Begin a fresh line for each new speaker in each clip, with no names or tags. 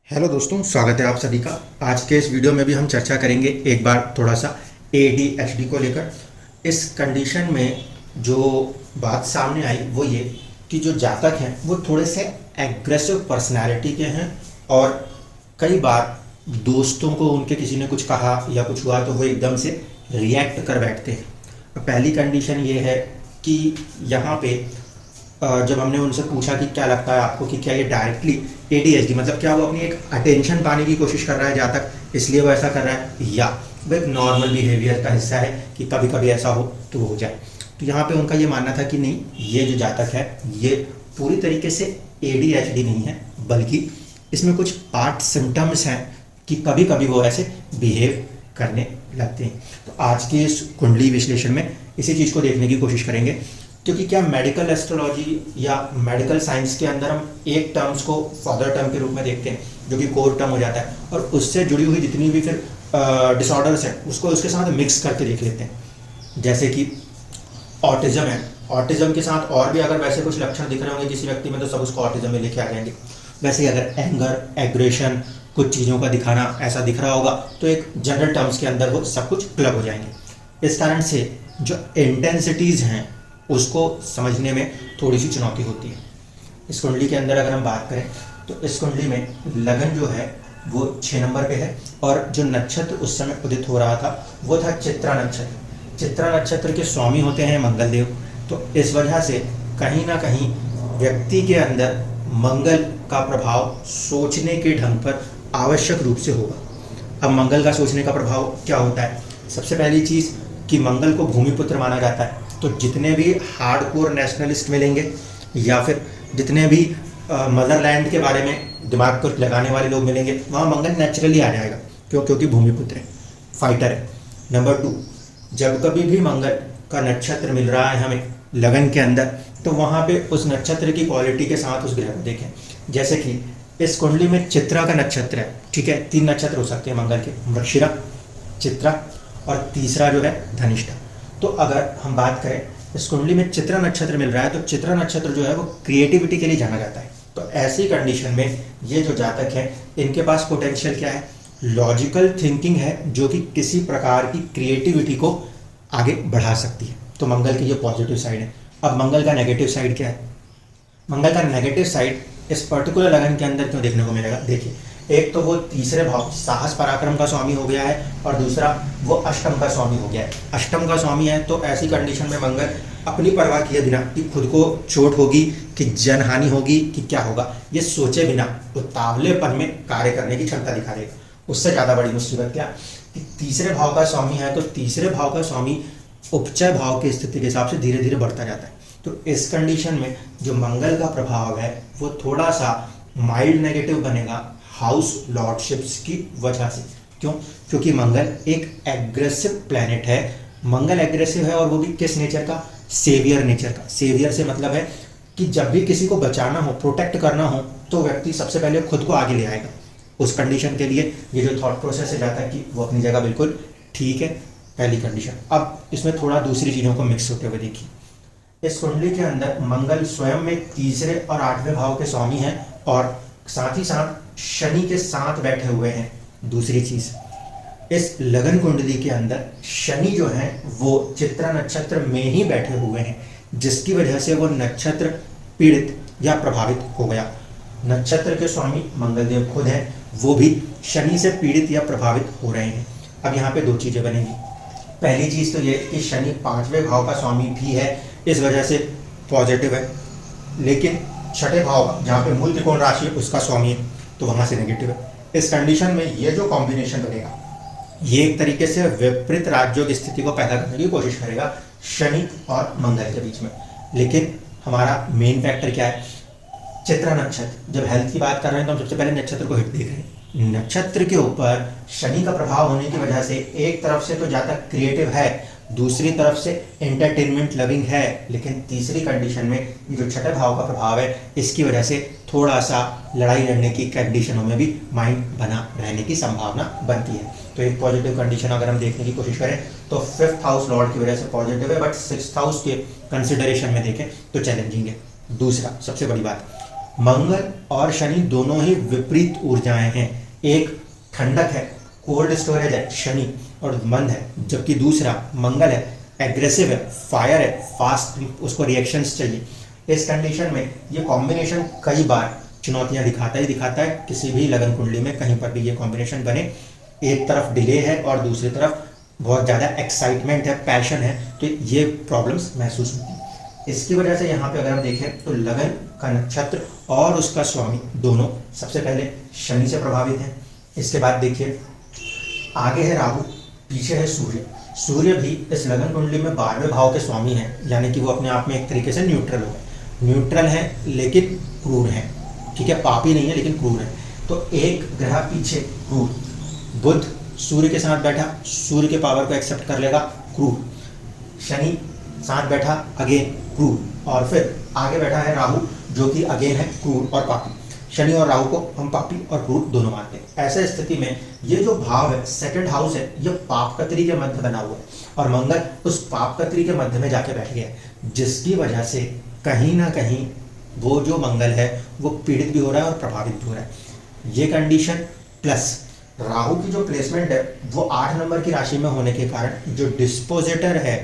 Hello दोस्तों, स्वागत है आप सभी का। आज के इस वीडियो में भी हम चर्चा करेंगे एक बार थोड़ा सा ADHD को लेकर। इस कंडीशन में जो बात सामने आई वो ये कि जो जातक हैं वो थोड़े से एग्रेसिव पर्सनालिटी के हैं और कई बार दोस्तों को उनके किसी ने कुछ कहा या कुछ हुआ तो वो एकदम से रिएक्ट कर बैठते हैं। पहली कंडीशन ये है कि यहाँ पे जब हमने उनसे पूछा कि क्या लगता है आपको कि क्या ये डायरेक्टली ADHD मतलब क्या वो अपनी एक अटेंशन पाने की कोशिश कर रहा है जातक इसलिए वो ऐसा कर रहा है, या वो एक नॉर्मल बिहेवियर का हिस्सा है कि कभी कभी ऐसा हो तो वो हो जाए। तो यहाँ पे उनका ये मानना था कि नहीं, ये जो जातक है ये पूरी तरीके से ADHD नहीं है, बल्कि इसमें कुछ पार्ट सिम्टम्स हैं कि कभी कभी वो ऐसे बिहेव करने लगते हैं। तो आज के इस कुंडली विश्लेषण में इसी चीज़ को देखने की कोशिश करेंगे, क्योंकि क्या मेडिकल एस्ट्रोलॉजी या मेडिकल साइंस के अंदर हम एक टर्म्स को फादर टर्म के रूप में देखते हैं जो कि कोर टर्म हो जाता है, और उससे जुड़ी हुई जितनी भी फिर डिसऑर्डर्स हैं उसको उसके साथ मिक्स करके देख लेते हैं। जैसे कि ऑटिज्म है, ऑटिज्म के साथ और भी अगर वैसे कुछ लक्षण दिख रहे होंगे किसी व्यक्ति में तो सब उसको ऑटिज्म में लेके आ जाएंगे। वैसे ही अगर एंगर, एग्रेशन, कुछ चीज़ों का दिखाना ऐसा दिख रहा होगा तो एक जनरल टर्म्स के अंदर वो सब कुछ क्लब हो जाएंगे। इस कारण से जो इंटेंसिटीज़ हैं उसको समझने में थोड़ी सी चुनौती होती है। इस कुंडली के अंदर अगर हम बात करें तो इस कुंडली में लगन जो है वो 6 नंबर पे है, और जो नक्षत्र उस समय उदित हो रहा था वो था चित्रा नक्षत्र। चित्रा नक्षत्र के स्वामी होते हैं मंगल देव, तो इस वजह से कहीं ना कहीं व्यक्ति के अंदर मंगल का प्रभाव सोचने के ढंग पर आवश्यक रूप से होगा। अब मंगल का सोचने का प्रभाव क्या होता है? सबसे पहली चीज़ कि मंगल को भूमिपुत्र माना जाता है, तो जितने भी हार्डकोर नेशनलिस्ट मिलेंगे या फिर जितने भी मदरलैंड के बारे में दिमाग को लगाने वाले लोग मिलेंगे वहाँ मंगल नेचुरली आ जाएगा। क्योंकि भूमिपुत्र है, फाइटर है। नंबर 2, जब कभी भी मंगल का नक्षत्र मिल रहा है हमें लगन के अंदर तो वहाँ पे उस नक्षत्र की क्वालिटी के साथ उस ग्रह को देखें। जैसे कि इस कुंडली में चित्रा का नक्षत्र है, ठीक है, 3 नक्षत्र हो सकते हैं मंगल के, वृश्चिक, चित्रा और तीसरा जो है धनिष्ठा। तो अगर हम बात करें इस कुंडली में चित्रा नक्षत्र मिल रहा है तो चित्रा नक्षत्र जो है वो क्रिएटिविटी के लिए जाना जाता है। तो ऐसी कंडीशन में ये जो जातक है इनके पास पोटेंशियल क्या है? लॉजिकल थिंकिंग है जो कि किसी प्रकार की क्रिएटिविटी को आगे बढ़ा सकती है। तो मंगल की ये पॉजिटिव साइड है। अब मंगल का नेगेटिव साइड क्या है? मंगल का नेगेटिव साइड इस पर्टिकुलर लगन के अंदर क्यों देखने को मिलेगा? देखिए, एक तो वो तीसरे भाव साहस पराक्रम का स्वामी हो गया है और दूसरा वो अष्टम का स्वामी हो गया है। अष्टम का स्वामी है तो ऐसी कंडीशन में मंगल अपनी परवाह किए बिना कि खुद को चोट होगी कि जनहानि होगी कि क्या होगा, ये सोचे बिना उतावलेपन में कार्य करने की क्षमता दिखा देगा। उससे ज़्यादा बड़ी मुसीबत क्या कि तीसरे भाव का स्वामी है तो तीसरे भाव का स्वामी उपचय भाव की स्थिति के हिसाब से धीरे धीरे बढ़ता जाता है। तो इस कंडीशन में जो मंगल का प्रभाव है वो थोड़ा सा माइल्ड नेगेटिव बनेगा हाउस लॉर्डशिप्स की वजह से। क्यों? क्योंकि मंगल एक एग्रेसिव प्लैनेट है। मंगल एग्रेसिव है और वो भी किस नेचर का? सेवियर नेचर का। सेवियर से मतलब है कि जब भी किसी को बचाना हो, प्रोटेक्ट करना हो तो व्यक्ति सबसे पहले खुद को आगे ले आएगा। उस कंडीशन के लिए ये जो थॉट प्रोसेस है जाता है कि वो अपनी जगह बिल्कुल ठीक है, पहली कंडीशन। अब इसमें थोड़ा दूसरी चीज़ों को मिक्स होते हुए देखिए। इस कुंडली के अंदर मंगल स्वयं में तीसरे और 8वें भाव के स्वामी हैं और साथ ही साथ शनि के साथ बैठे हुए हैं। दूसरी चीज, इस लगन कुंडली के अंदर शनि जो है वो चित्रा नक्षत्र में ही बैठे हुए हैं, जिसकी वजह से वो नक्षत्र पीड़ित या प्रभावित हो गया। नक्षत्र के स्वामी मंगलदेव खुद हैं, वो भी शनि से पीड़ित या प्रभावित हो रहे हैं। अब यहाँ पे 2 चीजें बनेंगी। पहली चीज तो ये कि शनि 5वें भाव का स्वामी भी है, इस वजह से पॉजिटिव है, लेकिन 6ठे भाव जहाँ पे मूल त्रिकोण राशि है उसका स्वामी है तो वहाँ से नेगेटिव है। इस कंडीशन में ये जो कॉम्बिनेशन बनेगा ये एक तरीके से विपरीत राजयोग की स्थिति को पैदा करने की कोशिश करेगा शनि और मंगल के बीच में। लेकिन हमारा मेन फैक्टर क्या है? चित्रा नक्षत्र। जब हेल्थ की बात कर रहे हैं तो हम सबसे पहले नक्षत्र को हिट देख रहे हैं। नक्षत्र के ऊपर शनि का प्रभाव होने की वजह से एक तरफ से तो जातक क्रिएटिव है, दूसरी तरफ से एंटरटेनमेंट लविंग है, लेकिन तीसरी कंडीशन में ये जो 6ठे भाव का प्रभाव है इसकी वजह से थोड़ा सा लड़ाई लड़ने की कंडीशनों में भी माइंड बना रहने की संभावना बनती है। तो एक पॉजिटिव कंडीशन अगर हम देखने की कोशिश करें तो 5th हाउस लॉर्ड की वजह से पॉजिटिव है, बट 6th हाउस के कंसिडरेशन में देखें तो चैलेंजिंग है। दूसरा सबसे बड़ी बात, मंगल और शनि दोनों ही विपरीत ऊर्जाएं हैं। एक ठंडक है, कोल्ड स्टोरेज है शनि और मंद है, जबकि दूसरा मंगल है, एग्रेसिव है, फायर है, फास्ट उसको रिएक्शंस चाहिए। इस कंडीशन में ये कॉम्बिनेशन कई बार चुनौतियां दिखाता है किसी भी लगन कुंडली में कहीं पर भी ये कॉम्बिनेशन बने। एक तरफ डिले है और दूसरी तरफ बहुत ज़्यादा एक्साइटमेंट है, पैशन है, तो ये प्रॉब्लम्स महसूस होती हैं। इसकी वजह से यहाँ पे अगर हम देखें तो लगन का नक्षत्र और उसका स्वामी दोनों सबसे पहले शनि से प्रभावित हैं। इसके बाद देखिए आगे है राहु, पीछे है सूर्य। सूर्य भी इस लगन कुंडली में 12वें भाव के स्वामी हैं, यानी कि वो अपने आप में एक तरीके से न्यूट्रल हो, न्यूट्रल है लेकिन क्रूर है, ठीक है, पापी नहीं है लेकिन क्रूर है। तो एक ग्रह पीछे क्रूर, बुध सूर्य के साथ बैठा, सूर्य के पावर को एक्सेप्ट कर लेगा, क्रूर। शनि साथ बैठा, अगेन क्रूर, और फिर आगे बैठा है राहु जो कि अगेन है क्रूर और पापी। शनि और राहु को हम पापी और क्रूर दोनों मानते हैं। ऐसे स्थिति में ये जो भाव है, सेकंड हाउस है, ये पापकत्री के मध्य बना हुआ है और मंगल उस पापकत्री के मध्य में जाके बैठ गया है, जिसकी वजह से कहीं ना कहीं वो जो मंगल है वो पीड़ित भी हो रहा है और प्रभावित भी हो रहा है। ये कंडीशन प्लस राहु की जो प्लेसमेंट है वो 8 नंबर की राशि में होने के कारण जो डिस्पोजिटर है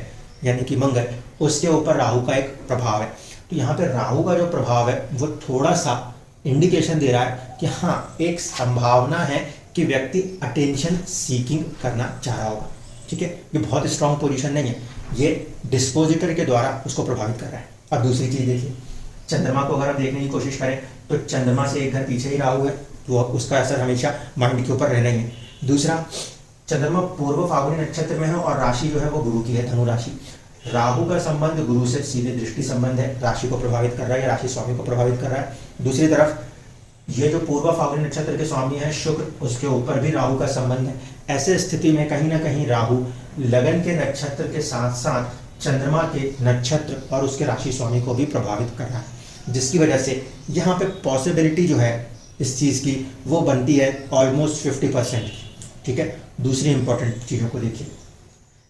यानी कि मंगल, उसके ऊपर राहु का एक प्रभाव है। तो यहाँ पे राहु का जो प्रभाव है वो थोड़ा सा इंडिकेशन दे रहा है कि हाँ, एक संभावना है कि व्यक्ति अटेंशन सीकिंग करना चाह रहा होगा, ठीक है। ये बहुत स्ट्रांग पोजीशन नहीं है, ये डिस्पोजिटर के द्वारा उसको प्रभावित कर रहा है। अब दूसरी चीज देखिए, चंद्रमा को अगर हम देखने की कोशिश करें तो चंद्रमा से एक घर पीछे ही राहु है, तो उसका असर हमेशा माइंड के ऊपर रहना ही है। दूसरा, चंद्रमा पूर्व फाल्गुनी नक्षत्र में है और राशि जो है वो गुरु की है, धनु राशि। राहु का संबंध गुरु से सीधे दृष्टि संबंध है, राशि को प्रभावित कर रहा है या राशि स्वामी को प्रभावित कर रहा है। दूसरी तरफ ये जो पूर्व फाल्गुनी नक्षत्र के स्वामी है शुक्र, उसके ऊपर भी राहु का संबंध है। ऐसे स्थिति में कहीं ना कहीं राहु लगन के नक्षत्र के साथ साथ चंद्रमा के नक्षत्र और उसके राशि स्वामी को भी प्रभावित कर रहा है, जिसकी वजह से यहाँ पे पॉसिबिलिटी जो है इस चीज़ की वो बनती है ऑलमोस्ट 50%, ठीक है। दूसरी इंपॉर्टेंट चीज़ों को देखिए,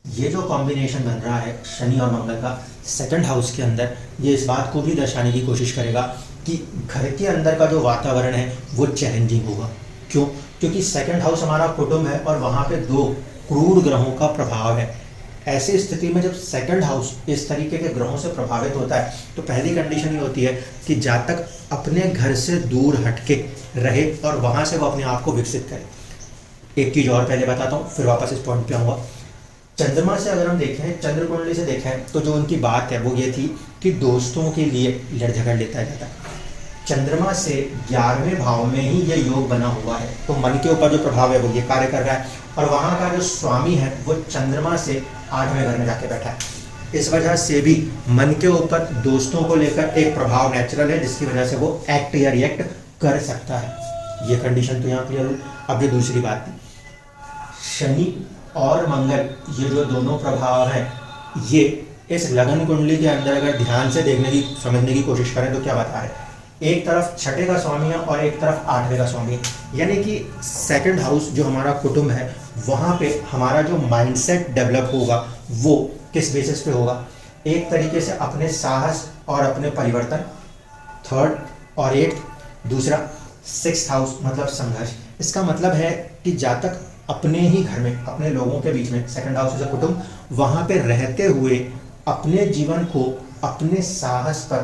ये जो कॉम्बिनेशन बन रहा है शनि और मंगल का सेकंड हाउस के अंदर, ये इस बात को भी दर्शाने की कोशिश करेगा कि घर के अंदर का जो वातावरण है वो चैलेंजिंग होगा। क्यों? क्योंकि सेकंड हाउस हमारा कुटुंब है और वहाँ पे 2 क्रूर ग्रहों का प्रभाव है। ऐसी स्थिति में जब सेकंड हाउस इस तरीके के ग्रहों से प्रभावित होता है तो पहली कंडीशन ये होती है कि जब तक अपने घर से दूर हटके रहे और वहाँ से वो अपने आप को विकसित करे। एक चीज़ और पहले बताता हूँ, फिर वापस इस पॉइंट पे आऊँगा। चंद्रमा से अगर हम देखें, चंद्र कुंडली से देखें, तो जो उनकी बात है वो ये थी कि दोस्तों के लिए लड़ झगड़ लेता जाता है। चंद्रमा से 11वें भाव में ही ये योग बना हुआ है, तो मन के ऊपर जो प्रभाव है वो ये कार्य कर रहा है और वहाँ का जो स्वामी है वो चंद्रमा से 8वें घर में जाके बैठा है। इस वजह से भी मन के ऊपर दोस्तों को लेकर एक प्रभाव नेचुरल है, जिसकी वजह से वो एक्ट या रिएक्ट कर सकता है। ये कंडीशन तो यहाँ क्लियर हुई। अब ये दूसरी बात थी, शनि और मंगल ये जो दोनों प्रभाव हैं, ये इस लगन कुंडली के अंदर अगर ध्यान से देखने की समझने की कोशिश करें तो क्या बता है, एक तरफ 6ठे का स्वामी है और एक तरफ 8वें का स्वामी है। यानी कि सेकंड हाउस जो हमारा कुटुंब है वहाँ पे हमारा जो माइंडसेट डेवलप होगा वो किस बेसिस पे होगा, एक तरीके से अपने साहस और अपने परिवर्तन, 3rd और 8th। दूसरा 6th हाउस मतलब संघर्ष। इसका मतलब है कि जब तक अपने ही घर में अपने लोगों के बीच में, सेकंड हाउस इज अ कुटुंब, वहाँ पे रहते हुए अपने जीवन को अपने साहस पर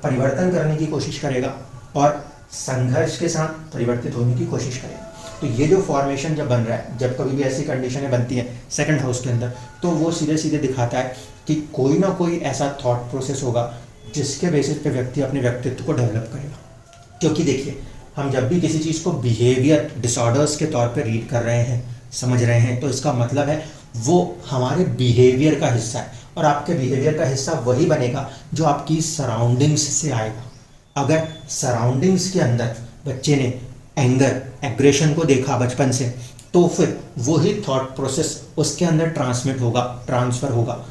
परिवर्तन करने की कोशिश करेगा और संघर्ष के साथ परिवर्तित होने की कोशिश करेगा। तो ये जो फॉर्मेशन जब बन रहा है, जब कभी भी ऐसी कंडीशनें बनती हैं सेकंड हाउस के अंदर, तो वो सीधे सीधे दिखाता है कि कोई ना कोई ऐसा थॉट प्रोसेस होगा जिसके बेसिस पे व्यक्ति अपने व्यक्तित्व को डेवलप करेगा। क्योंकि देखिए, हम जब भी किसी चीज़ को बिहेवियर डिसऑर्डर्स के तौर पे रीड कर रहे हैं, समझ रहे हैं, तो इसका मतलब है वो हमारे बिहेवियर का हिस्सा है और आपके बिहेवियर का हिस्सा वही बनेगा जो आपकी सराउंडिंग्स से आएगा। अगर सराउंडिंग्स के अंदर बच्चे ने एंगर, एग्रेशन को देखा बचपन से, तो फिर वही थॉट प्रोसेस उसके अंदर ट्रांसमिट होगा, ट्रांसफ़र होगा।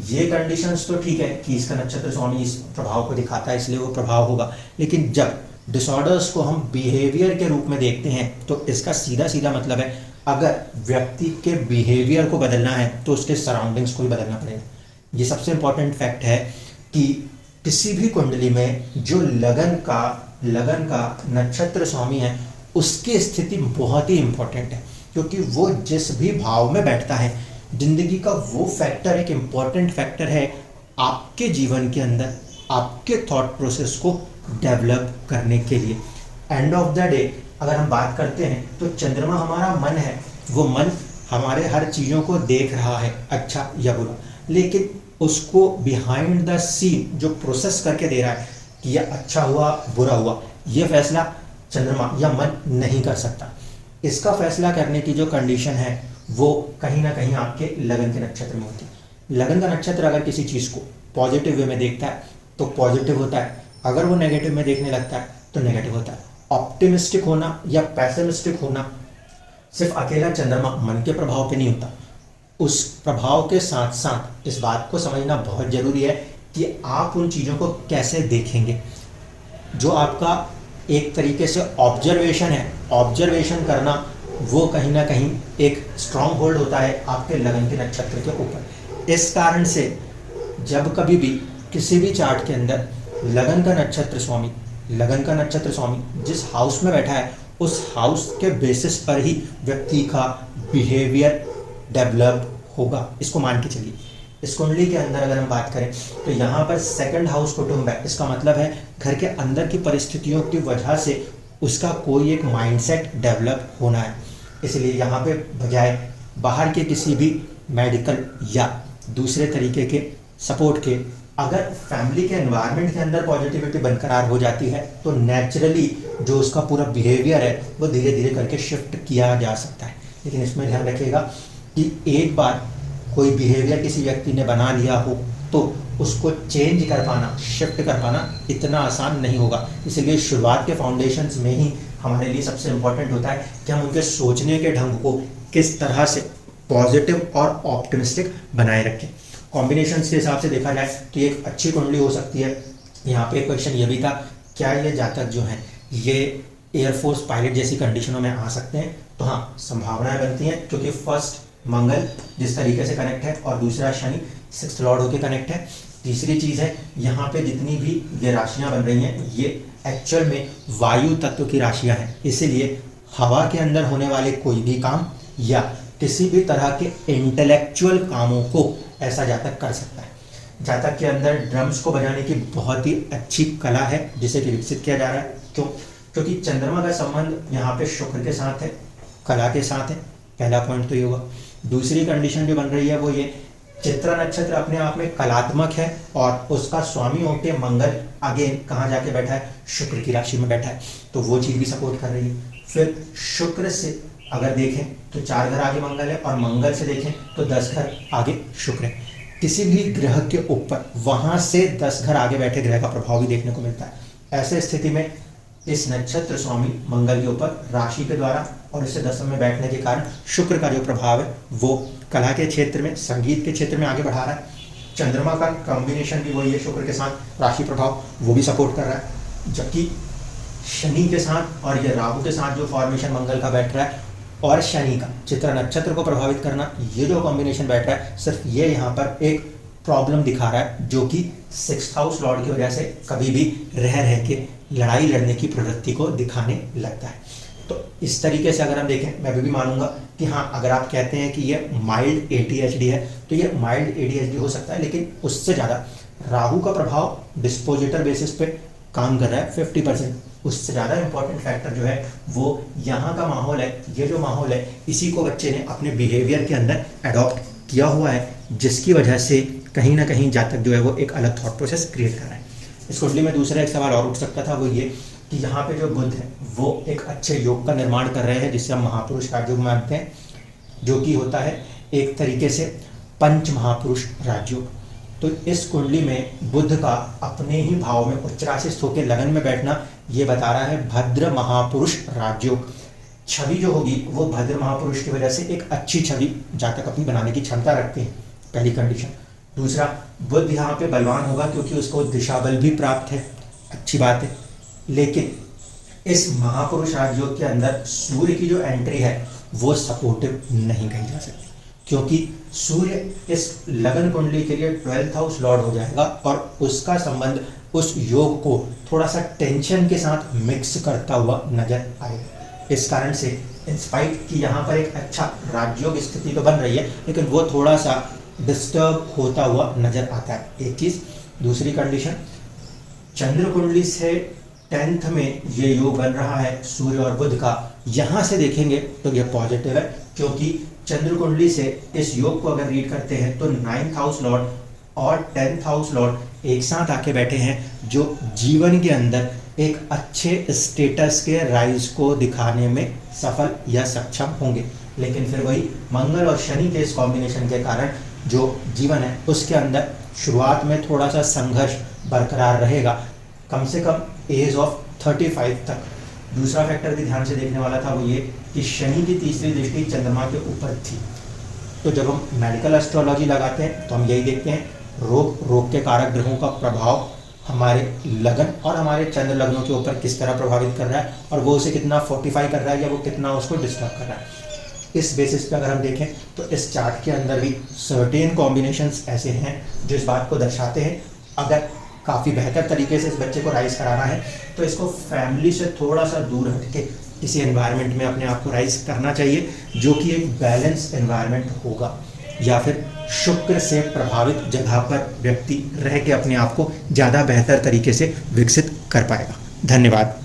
ये कंडीशंस तो ठीक है कि इसका नक्षत्र स्वामी इस प्रभाव को दिखाता है इसलिए वो प्रभाव होगा, लेकिन जब डिसऑर्डर्स को हम बिहेवियर के रूप में देखते हैं तो इसका सीधा सीधा मतलब है अगर व्यक्ति के बिहेवियर को बदलना है तो उसके सराउंडिंग्स को भी बदलना पड़ेगा। ये सबसे इम्पॉर्टेंट फैक्ट है कि किसी भी कुंडली में जो लगन का लगन का नक्षत्र स्वामी है उसकी स्थिति बहुत ही इंपॉर्टेंट है, क्योंकि वो जिस भी भाव में बैठता है, जिंदगी का वो फैक्टर एक इम्पॉर्टेंट फैक्टर है आपके जीवन के अंदर आपके थॉट प्रोसेस को डेवलप करने के लिए। एंड ऑफ द डे अगर हम बात करते हैं तो चंद्रमा हमारा मन है, वो मन हमारे हर चीज़ों को देख रहा है अच्छा या बुरा, लेकिन उसको बिहाइंड द सीन जो प्रोसेस करके दे रहा है कि यह अच्छा हुआ बुरा हुआ, यह फैसला चंद्रमा या मन नहीं कर सकता। इसका फैसला करने की जो कंडीशन है वो कहीं ना कहीं आपके लगन के नक्षत्र में होती है। लगन का नक्षत्र अगर किसी चीज़ को पॉजिटिव वे में देखता है तो पॉजिटिव होता है, अगर वो नेगेटिव में देखने लगता है तो नेगेटिव होता है। ऑप्टिमिस्टिक होना या पैसिमिस्टिक होना सिर्फ अकेला चंद्रमा मन के प्रभाव पे नहीं होता, उस प्रभाव के साथ साथ इस बात को समझना बहुत जरूरी है कि आप उन चीज़ों को कैसे देखेंगे। जो आपका एक तरीके से ऑब्जर्वेशन है, ऑब्जर्वेशन करना वो कहीं ना कहीं एक स्ट्रॉन्ग होल्ड होता है आपके लगन के नक्षत्र के ऊपर। इस कारण से जब कभी भी किसी भी चार्ट के अंदर लगन का नक्षत्र स्वामी जिस हाउस में बैठा है उस हाउस के बेसिस पर ही व्यक्ति का बिहेवियर डेवलप होगा, इसको मान के चलिए। इस कुंडली के अंदर अगर हम बात करें तो यहाँ पर सेकंड हाउस कुटुंब है, इसका मतलब है घर के अंदर की परिस्थितियों की वजह से उसका कोई एक माइंडसेट डेवलप होना है। इसलिए यहाँ पे बजाय बाहर के किसी भी मेडिकल या दूसरे तरीके के सपोर्ट के अगर फैमिली के एनवायरनमेंट के अंदर पॉजिटिविटी बरकरार हो जाती है तो नेचुरली जो उसका पूरा बिहेवियर है वो धीरे धीरे करके शिफ्ट किया जा सकता है। लेकिन इसमें ध्यान रखिएगा कि एक बार कोई बिहेवियर किसी व्यक्ति ने बना लिया हो तो उसको चेंज कर पाना, शिफ्ट कर पाना इतना आसान नहीं होगा। इसलिए शुरुआत के फाउंडेशंस में ही हमारे लिए सबसे इम्पोर्टेंट होता है कि हम उनके सोचने के ढंग को किस तरह से पॉजिटिव और ऑप्टिमिस्टिक बनाए रखें। कॉम्बिनेशंस के हिसाब से देखा जाए तो ये एक अच्छी कुंडली हो सकती है। यहाँ पे क्वेश्चन ये भी था, क्या ये जातक जो हैं ये एयरफोर्स पायलट जैसी कंडीशनों में आ सकते हैं? तो हाँ, संभावनाएं बनती हैं, क्योंकि फर्स्ट मंगल जिस तरीके से कनेक्ट है और दूसरा शनि 6th लॉर्ड होकर कनेक्ट है। तीसरी चीज़ है यहाँ पे जितनी भी ये राशियाँ बन रही हैं ये एक्चुअल में वायु तत्व की राशियाँ हैं, इसीलिए हवा के अंदर होने वाले कोई भी काम या किसी भी तरह के इंटेलेक्चुअल कामों को ऐसा जातक कर सकता है। जातक के अंदर ड्रम्स को बजाने की बहुत ही अच्छी कला है जिसे कि विकसित किया जा रहा है। क्यों? क्योंकि चंद्रमा का संबंध यहाँ पे शुक्र के साथ है, कला के साथ है। पहला पॉइंट तो ये हुआ। दूसरी कंडीशन जो बन रही है वो ये, चित्रा नक्षत्र अपने आप में कलात्मक है और उसका स्वामी होके मंगल अगेन कहाँ जाके बैठा है? शुक्र की राशि में बैठा है, तो वो चीज़ भी सपोर्ट कर रही है। फिर शुक्र से अगर देखें तो 4 घर आगे मंगल है और मंगल से देखें तो 10 घर आगे शुक्र है। किसी भी ग्रह के ऊपर वहां से 10 घर आगे बैठे ग्रह का प्रभाव भी देखने को मिलता है। ऐसे स्थिति में इस नक्षत्र स्वामी मंगल के ऊपर राशि के द्वारा और इससे 10 में बैठने के कारण शुक्र का जो प्रभाव है वो कला के क्षेत्र में, संगीत के क्षेत्र में आगे बढ़ा रहा है। चंद्रमा का कॉम्बिनेशन भी वही है, शुक्र के साथ राशि प्रभाव वो भी सपोर्ट कर रहा है। जबकि शनि के साथ और ये राहु के साथ जो फॉर्मेशन मंगल का बैठ रहा है और शनि का चित्रा नक्षत्र को प्रभावित करना, ये जो कॉम्बिनेशन बैठ रहा है सिर्फ ये यहाँ पर एक प्रॉब्लम दिखा रहा है जो कि 6th हाउस लॉर्ड की वजह से कभी भी रह के लड़ाई लड़ने की प्रवृत्ति को दिखाने लगता है। तो इस तरीके से अगर हम देखें, मैं भी मानूंगा कि हाँ, अगर आप कहते हैं कि ये माइल्ड ADHD है तो ये माइल्ड ADHD हो सकता है, लेकिन उससे ज़्यादा राहु का प्रभाव डिस्पोजिटर बेसिस पे काम कर रहा है 50%। उससे ज़्यादा इंपॉर्टेंट फैक्टर जो है वो यहाँ का माहौल है। ये जो माहौल है इसी को बच्चे ने अपने बिहेवियर के अंदर अडॉप्ट किया हुआ है, जिसकी वजह से कहीं ना कहीं जातक जो है वो एक अलग थॉट प्रोसेस क्रिएट कर रहा है। इस कुंडली में दूसरा एक सवाल और उठ सकता था, वो ये कि यहाँ पे जो बुध है वो एक अच्छे योग का निर्माण कर रहे हैं जिससे हम महापुरुष राजयोग मानते हैं, जो कि होता है एक तरीके से पंच महापुरुष राजयोग। तो इस कुंडली में बुध का अपने ही भाव में उच्च राशि होकर लगन में बैठना ये बता रहा है भद्र महापुरुष राजयोग। छवि जो होगी वो भद्र महापुरुष की वजह से एक अच्छी छवि जातक अपनी बनाने की क्षमता रखते हैं, पहली कंडीशन। दूसरा, बुध यहाँ पे बलवान होगा क्योंकि उसको दिशा बल भी प्राप्त है, अच्छी बात है। लेकिन इस महापुरुष राजयोग के अंदर सूर्य की जो एंट्री है वो सपोर्टिव नहीं कही जा सकती, क्योंकि सूर्य इस लगन कुंडली के लिए 12th हाउस लॉर्ड हो जाएगा और उसका संबंध उस योग को थोड़ा सा टेंशन के साथ मिक्स करता हुआ नजर आएगा। इस कारण से इंस्पाइट कि यहाँ पर एक अच्छा राजयोग स्थिति तो बन रही है, लेकिन वो थोड़ा सा डिस्टर्ब होता हुआ नजर आता है। एक चीज। दूसरी कंडीशन, चंद्र कुंडली से 10th में ये योग बन रहा है सूर्य और बुध का। यहाँ से देखेंगे तो ये पॉजिटिव है, क्योंकि चंद्र कुंडली से इस योग को अगर रीड करते हैं तो 9th हाउस लॉर्ड और 10th हाउस लॉर्ड एक साथ आके बैठे हैं, जो जीवन के अंदर एक अच्छे स्टेटस के राइज को दिखाने में सफल या सक्षम होंगे। लेकिन फिर वही मंगल और शनि के इस कॉम्बिनेशन के कारण जो जीवन है उसके अंदर शुरुआत में थोड़ा सा संघर्ष बरकरार रहेगा, कम से कम एज ऑफ 35 तक। दूसरा फैक्टर भी ध्यान से देखने वाला था, वो ये कि शनि की तीसरी दृष्टि चंद्रमा के ऊपर थी। तो जब हम मेडिकल एस्ट्रोलॉजी लगाते हैं तो हम यही देखते हैं रोग के कारक ग्रहों का प्रभाव हमारे लगन और हमारे चंद्र लग्नों के ऊपर किस तरह प्रभावित कर रहा है, और वो उसे कितना फोर्टिफाई कर रहा है या वो कितना उसको डिस्टर्ब कर रहा है। इस बेसिस पे अगर हम देखें तो इस चार्ट के अंदर भी सर्टेन कॉम्बिनेशंस ऐसे हैं जो इस बात को दर्शाते हैं, अगर काफ़ी बेहतर तरीके से इस बच्चे को राइज कराना है तो इसको फैमिली से थोड़ा सा दूर हट के किसी एनवायरनमेंट में अपने आप को राइज करना चाहिए, जो कि एक बैलेंस एनवायरनमेंट होगा, या फिर शुक्र से प्रभावित जगह पर व्यक्ति रह के अपने आप को ज़्यादा बेहतर तरीके से विकसित कर पाएगा। धन्यवाद।